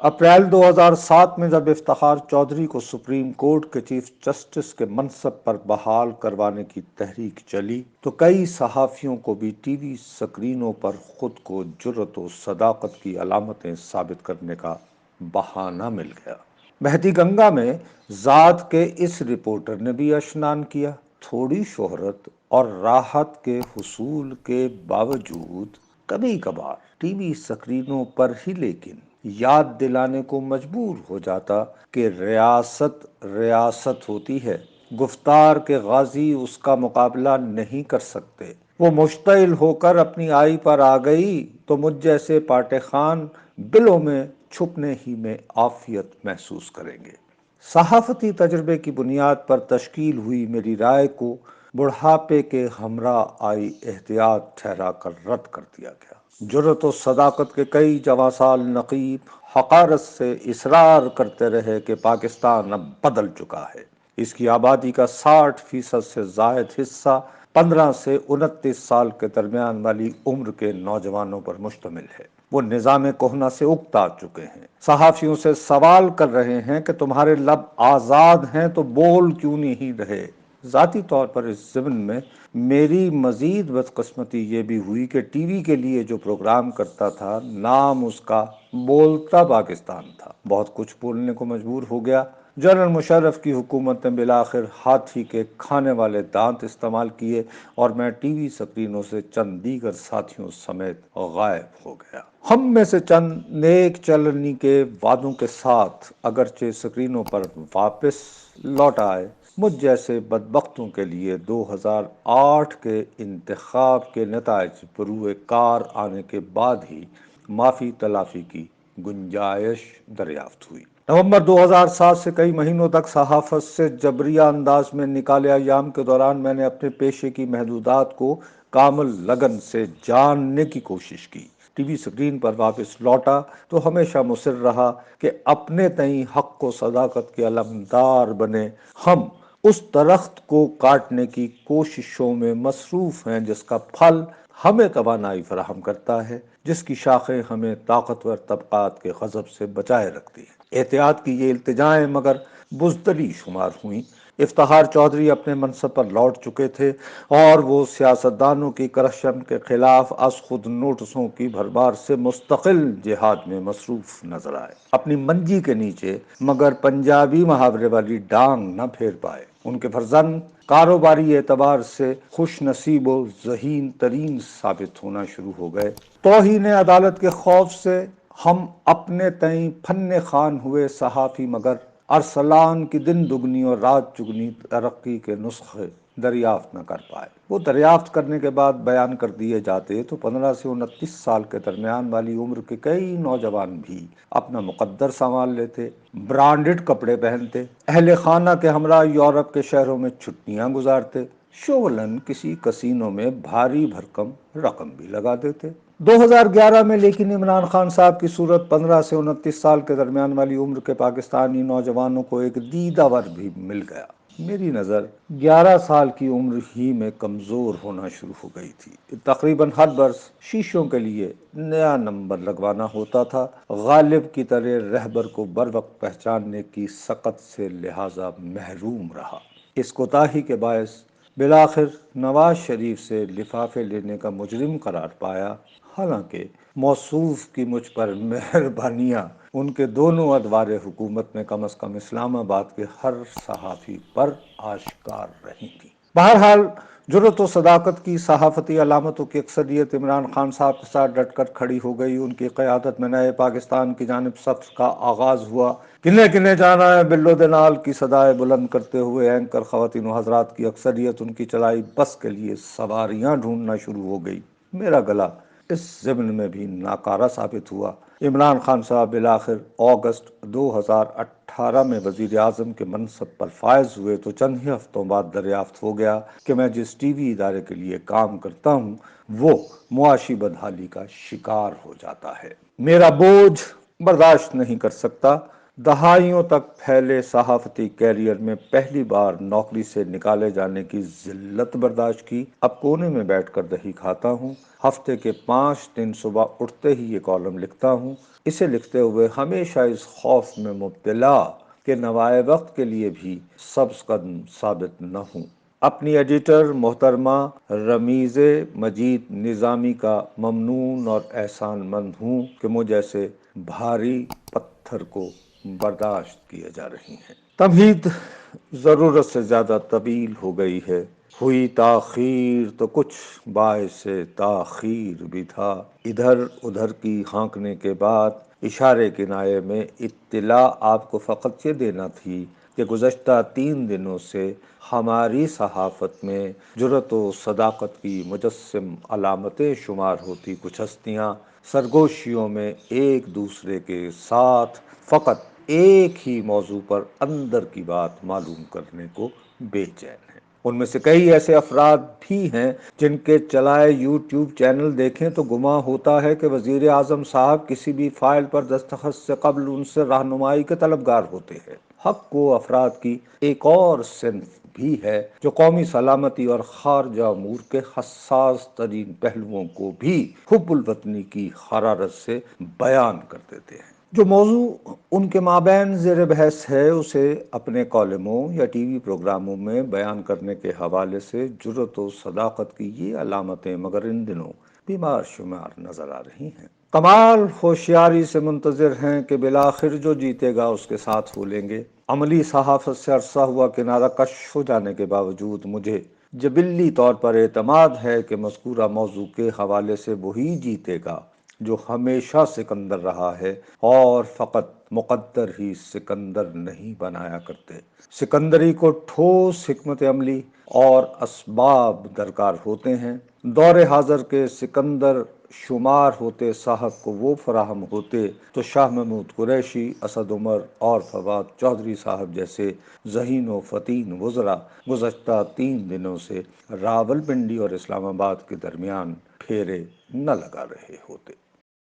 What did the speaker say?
April 2007 میں جب افتخار چودھری کو سپریم کورٹ کے چیف جسٹس کے منصب پر بحال کروانے کی تحریک چلی تو کئی صحافیوں کو بھی ٹی وی سکرینوں پر خود کو جرأت و صداقت کی علامتیں ثابت کرنے کا بہانہ مل گیا۔ بہتی گنگا میں ذات کے اس رپورٹر نے بھی اشنان کیا۔ تھوڑی شہرت اور راحت کے حصول کے باوجود کبھی کبھار ٹی وی سکرینوں پر ہی لیکن یاد دلانے کو مجبور ہو جاتا کہ ریاست ریاست ہوتی ہے، گفتار کے غازی اس کا مقابلہ نہیں کر سکتے۔ وہ مشتعل ہو کر اپنی آئی پر آ گئی تو مجھ جیسے پاٹے خان بلوں میں چھپنے ہی میں عافیت محسوس کریں گے۔ صحافتی تجربے کی بنیاد پر تشکیل ہوئی میری رائے کو بڑھاپے کے ہمراہ آئی احتیاط ٹھہرا کر رد کر دیا گیا۔ جرأت و صداقت کے کئی جواں سال نقیب حقارت سے اصرار کرتے رہے کہ پاکستان اب بدل چکا ہے۔ اس کی آبادی کا 60% سے زائد حصہ 15 سے 29 سال کے درمیان والی عمر کے نوجوانوں پر مشتمل ہے۔ وہ نظام کہنہ سے اکتا چکے ہیں، صحافیوں سے سوال کر رہے ہیں کہ تمہارے لب آزاد ہیں تو بول کیوں نہیں رہے۔ ذاتی طور پر اس ضمن میں میری مزید بدقسمتی یہ بھی ہوئی کہ ٹی وی کے لیے جو پروگرام کرتا تھا نام اس کا بولتا پاکستان تھا۔ بہت کچھ بولنے کو مجبور ہو گیا۔ جنرل مشرف کی حکومت نے بالآخر ہاتھی کے کھانے والے دانت استعمال کیے اور میں ٹی وی سکرینوں سے چند دیگر ساتھیوں سمیت غائب ہو گیا۔ ہم میں سے چند نیک چلنی کے وعدوں کے ساتھ اگرچہ سکرینوں پر واپس لوٹ آئے، مجھ جیسے بدبختوں کے لیے 2008 کے انتخاب کے نتائج بروئے کار آنے کے بعد ہی معافی تلافی کی گنجائش دریافت ہوئی۔ نومبر 2007 سے کئی مہینوں تک صحافت سے جبریہ انداز میں نکالے ایام کے دوران میں نے اپنے پیشے کی محدودات کو کامل لگن سے جاننے کی کوشش کی۔ ٹی وی سکرین پر واپس لوٹا تو ہمیشہ مصر رہا کہ اپنے تئیں حق و صداقت کے علمدار بنے ہم اس درخت کو کاٹنے کی کوششوں میں مصروف ہیں جس کا پھل ہمیں توانائی فراہم کرتا ہے، جس کی شاخیں ہمیں طاقتور طبقات کے غضب سے بچائے رکھتی ہیں۔ احتیاط کی یہ التجائیں مگر بزدلی شمار ہوئیں۔ افتخار چودھری اپنے منصب پر لوٹ چکے تھے اور وہ سیاستدانوں کی کرپشن کے خلاف از خود نوٹسوں کی بھرمار سے مستقل جہاد میں مصروف نظر آئے۔ اپنی منجی کے نیچے مگر پنجابی محاورے والی ڈانگ نہ پھیر پائے۔ ان کے فرزند کاروباری اعتبار سے خوش نصیب و ذہین ترین ثابت ہونا شروع ہو گئے۔ توہین عدالت کے خوف سے ہم اپنے تئیں فن خوان ہوئے صحافی مگر ارسلان کی دن دگنی اور رات چگنی ترقی کے نسخے دریافت نہ کر پائے۔ وہ دریافت کرنے کے بعد بیان کر دیے جاتے تو 15 سے 29 سال کے درمیان والی عمر کے کئی نوجوان بھی اپنا مقدر سنبھال لیتے، برانڈڈ کپڑے پہنتے، اہل خانہ کے ہمراہ یورپ کے شہروں میں چھٹیاں گزارتے، شغلاً کسی کسینوں میں بھاری بھرکم رقم بھی لگا دیتے۔ 2011 میں لیکن عمران خان صاحب کی صورت 15 سے 29 سال کے درمیان والی عمر کے پاکستانی نوجوانوں کو ایک دیدہ ور بھی مل گیا۔ میری نظر 11 سال کی عمر ہی میں کمزور ہونا شروع ہو گئی تھی۔ تقریباً ہر برس شیشوں کے لیے نیا نمبر لگوانا ہوتا تھا۔ غالب کی طرح رہبر کو بر وقت پہچاننے کی سقط سے لہٰذا محروم رہا۔ اس کوتاہی کے باعث بالآخر نواز شریف سے لفافے لینے کا مجرم قرار پایا، حالانکہ موصوف کی مجھ پر مہربانیاں ان کے دونوں ادوار حکومت میں کم از کم اسلام آباد کے ہر صحافی پر آشکار رہی تھی۔ بہرحال جرأت و صداقت کی صحافتی علامتوں کی اکثریت عمران خان صاحب کے ساتھ ڈٹ کر کھڑی ہو گئی۔ ان کی قیادت میں نئے پاکستان کی جانب سفر کا آغاز ہوا۔ کنے کنے جانا ہے بلو دے نال کی صدائے بلند کرتے ہوئے اینکر خواتین و حضرات کی اکثریت ان کی چلائی بس کے لیے سواریاں ڈھونڈنا شروع ہو گئی۔ میرا گلا اس ضمن میں بھی ناکارہ ثابت ہوا۔ عمران خان صاحب بالآخر اگست 2018 میں وزیر اعظم کے منصب پر فائز ہوئے تو چند ہی ہفتوں بعد دریافت ہو گیا کہ میں جس ٹی وی ادارے کے لیے کام کرتا ہوں وہ معاشی بدحالی کا شکار ہو جاتا ہے۔ میرا بوجھ برداشت نہیں کر سکتا، دہائیوں تک پھیلے صحافتی کیریئر میں پہلی بار نوکری سے نکالے جانے کی ذلت برداشت کی، اب کونے میں بیٹھ کر دہی کھاتا ہوں، ہفتے کے 5 دن صبح اٹھتے ہی یہ کالم لکھتا ہوں، اسے لکھتے ہوئے ہمیشہ اس خوف میں مبتلا کہ نوائے وقت کے لیے بھی سبز قدم ثابت نہ ہوں۔ اپنی ایڈیٹر محترمہ رمیز مجید نظامی کا ممنون اور احسان مند ہوں کہ مجھ جیسے بھاری پتھر کو برداشت کیے جا رہی ہیں۔ تمہید ضرورت سے زیادہ طویل ہو گئی ہے، ہوئی تاخیر تو کچھ باعث تاخیر بھی تھا، ادھر ادھر کی ہانکنے کے بعد اشارے کنایے میں اطلاع آپ کو فقط یہ دینا تھی کہ گزشتہ 3 دنوں سے ہماری صحافت میں جرأت و صداقت کی مجسم علامتیں شمار ہوتی کچھ ہستیاں سرگوشیوں میں ایک دوسرے کے ساتھ فقط ایک ہی موضوع پر اندر کی بات معلوم کرنے کو بے چین ہیں۔ ان میں سے کئی ایسے افراد بھی ہیں جن کے چلائے یوٹیوب چینل دیکھیں تو گمان ہوتا ہے کہ وزیر اعظم صاحب کسی بھی فائل پر دستخط سے قبل ان سے رہنمائی کے طلبگار ہوتے ہیں۔ حق کو افراد کی ایک اور صنف بھی ہے جو قومی سلامتی اور خارجہ امور کے حساس ترین پہلوؤں کو بھی حب الوطنی کی حرارت سے بیان کر دیتے ہیں۔ جو موضوع ان کے مابین زیر بحث ہے اسے اپنے کالموں یا ٹی وی پروگراموں میں بیان کرنے کے حوالے سے جرأت و صداقت کی یہ علامتیں مگر ان دنوں بیمار شمار نظر آ رہی ہیں۔ کمال ہوشیاری سے منتظر ہیں کہ بالآخر جو جیتے گا اس کے ساتھ پھولیں گے۔ عملی صحافت سے عرصہ ہوا کنارہ کش ہو جانے کے باوجود مجھے جبلی طور پر اعتماد ہے کہ مذکورہ موضوع کے حوالے سے وہی جیتے گا جو ہمیشہ سکندر رہا ہے، اور فقط مقدر ہی سکندر نہیں بنایا کرتے۔ سکندری کو ٹھوس حکمت عملی اور اسباب درکار ہوتے ہیں۔ دور حاضر کے سکندر شمار ہوتے صاحب کو وہ فراہم ہوتے تو شاہ محمود قریشی، اسد عمر اور فواد چودھری صاحب جیسے ذہین و فطین وزراء گزشتہ 3 دنوں سے راول پنڈی اور اسلام آباد کے درمیان پھیرے نہ لگا رہے ہوتے۔